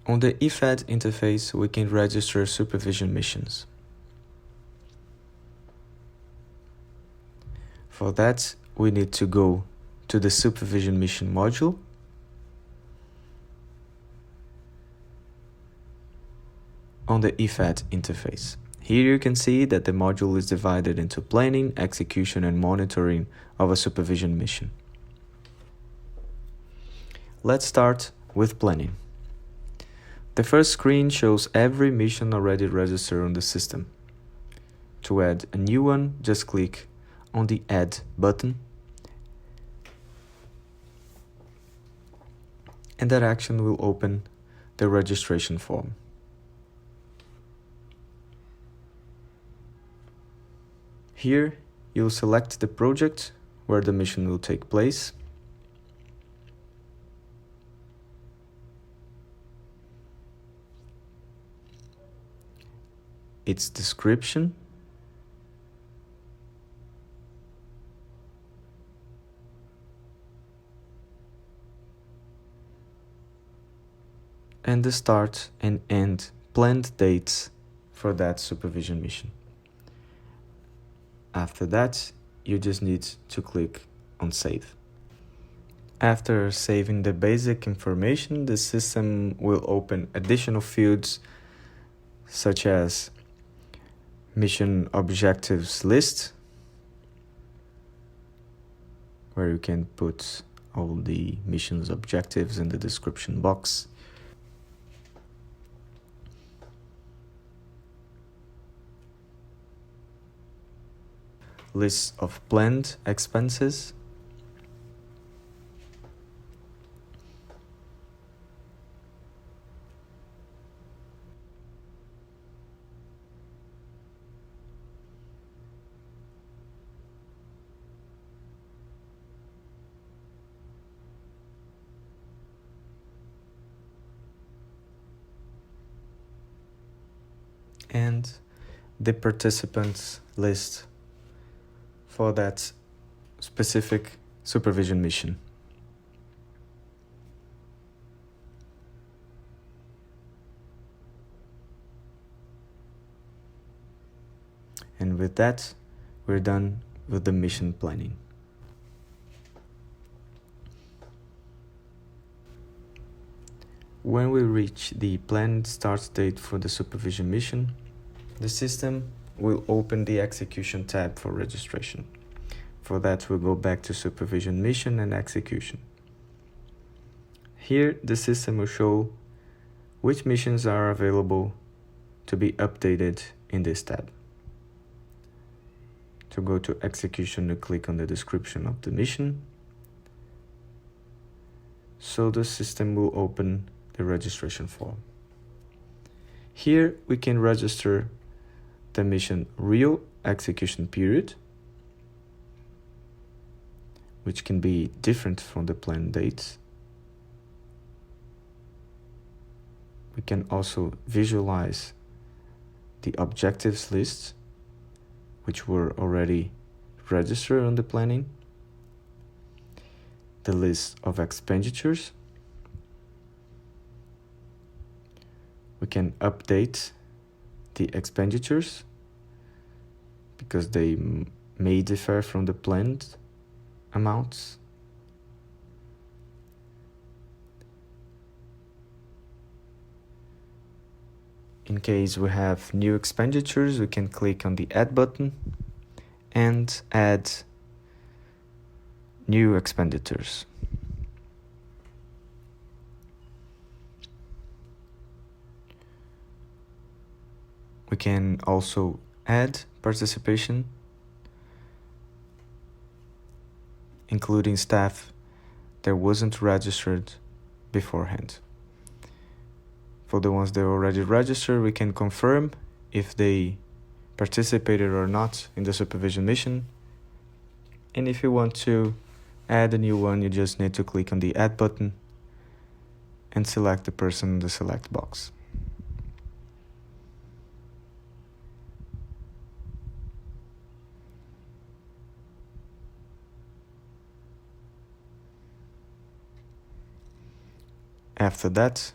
On the IFAD interface, we can register supervision missions. For that, we need to go to the Supervision Mission module, on the IFAD interface. Here you can see that the module is divided into planning, execution, and monitoring of a supervision mission. Let's start with planning. The first screen shows every mission already registered on the system. To add a new one, just click on the Add button, and that action will open the registration form. Here, you'll select the project where the mission will take place, its description, and the start and end planned dates for that supervision mission. After that, you just need to click on Save. After saving the basic information, the system will open additional fields such as Mission Objectives List, where you can put all the mission's objectives in the description box. List of planned expenses, and the participants list for that specific supervision mission. And with that, we're done with the mission planning. When we reach the planned start date for the supervision mission, the system will open the execution tab for registration. For that, we'll go back to supervision mission and execution. Here, the system will show which missions are available to be updated in this tab. To go to execution, you click on the description of the mission. So the system will open the registration form. Here, we can register the mission real execution period, which can be different from the planned dates. We can also visualize the objectives list, which were already registered on the planning, the list of expenditures. We can update the expenditures because they may differ from the planned amounts. In case we have new expenditures, we can click on the Add button and add new expenditures. We can also add participation, including staff that wasn't registered beforehand. For the ones that are already registered, we can confirm if they participated or not in the supervision mission. And if you want to add a new one, you just need to click on the Add button and select the person in the select box. After that,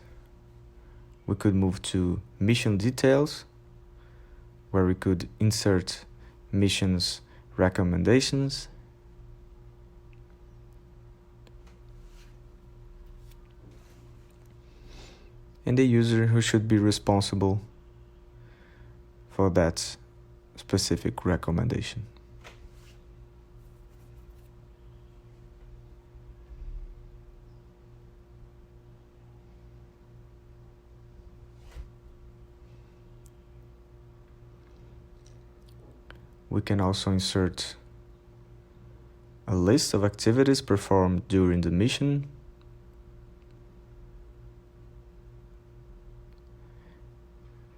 we could move to mission details, where we could insert missions recommendations. And the user who should be responsible for that specific recommendation. We can also insert a list of activities performed during the mission,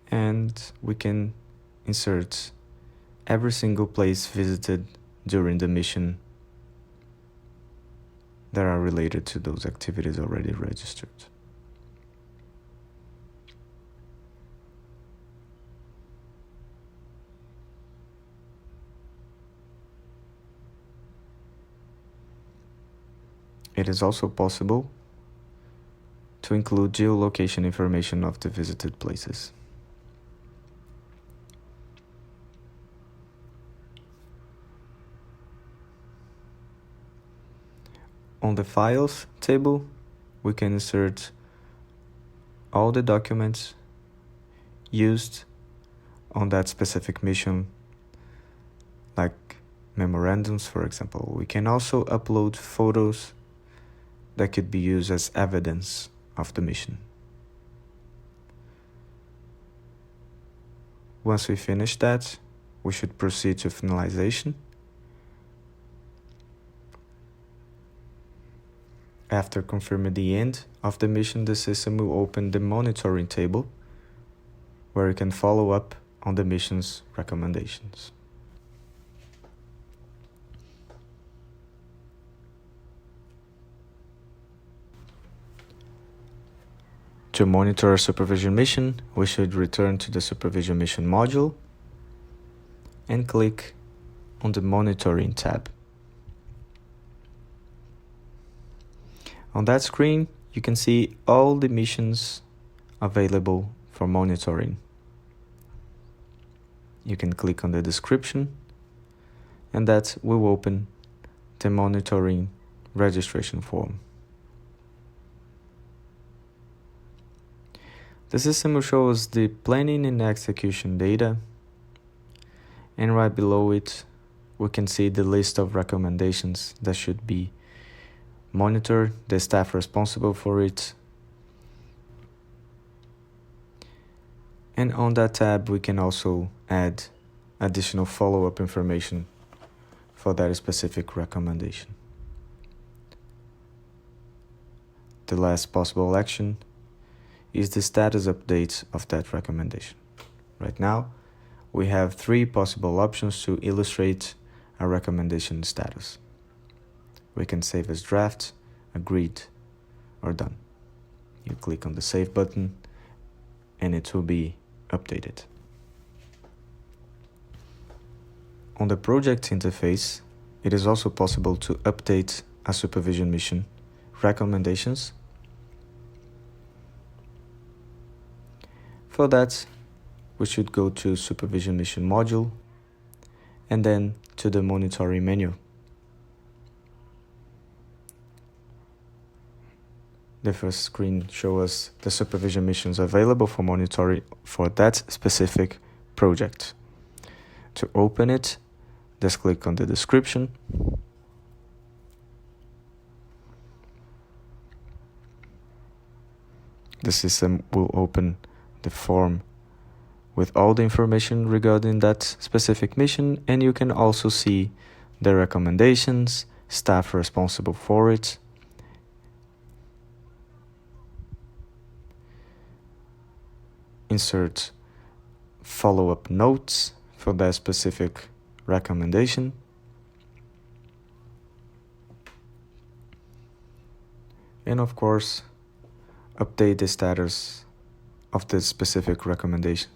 and we can insert every single place visited during the mission that are related to those activities already registered. It is also possible to include geolocation information of the visited places. On the Files table, we can insert all the documents used on that specific mission, like memorandums, for example. We can also upload photos that could be used as evidence of the mission. Once we finish that, we should proceed to finalization. After confirming the end of the mission, the system will open the monitoring table, where you can follow up on the mission's recommendations. To monitor a supervision mission, we should return to the supervision mission module and click on the monitoring tab. On that screen, you can see all the missions available for monitoring. You can click on the description, and that will open the monitoring registration form. The system will show us the planning and execution data, and right below it, we can see the list of recommendations that should be monitored, the staff responsible for it. And on that tab, we can also add additional follow-up information for that specific recommendation. The last possible action is the status update of that recommendation. Right now, we have 3 possible options to illustrate a recommendation status. We can save as draft, agreed, or done. You click on the save button and it will be updated. On the project interface, it is also possible to update a supervision mission recommendations. For that, we should go to Supervision Mission Module and then to the Monitoring menu. The first screen shows us the supervision missions available for monitoring for that specific project. To open it, just click on the description. The system will open the form with all the information regarding that specific mission, and you can also see the recommendations, staff responsible for it, insert follow-up notes for that specific recommendation, and of course update the status of the specific recommendation.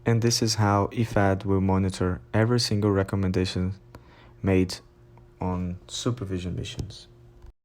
And this is how IFAD will monitor every single recommendation made on supervision missions.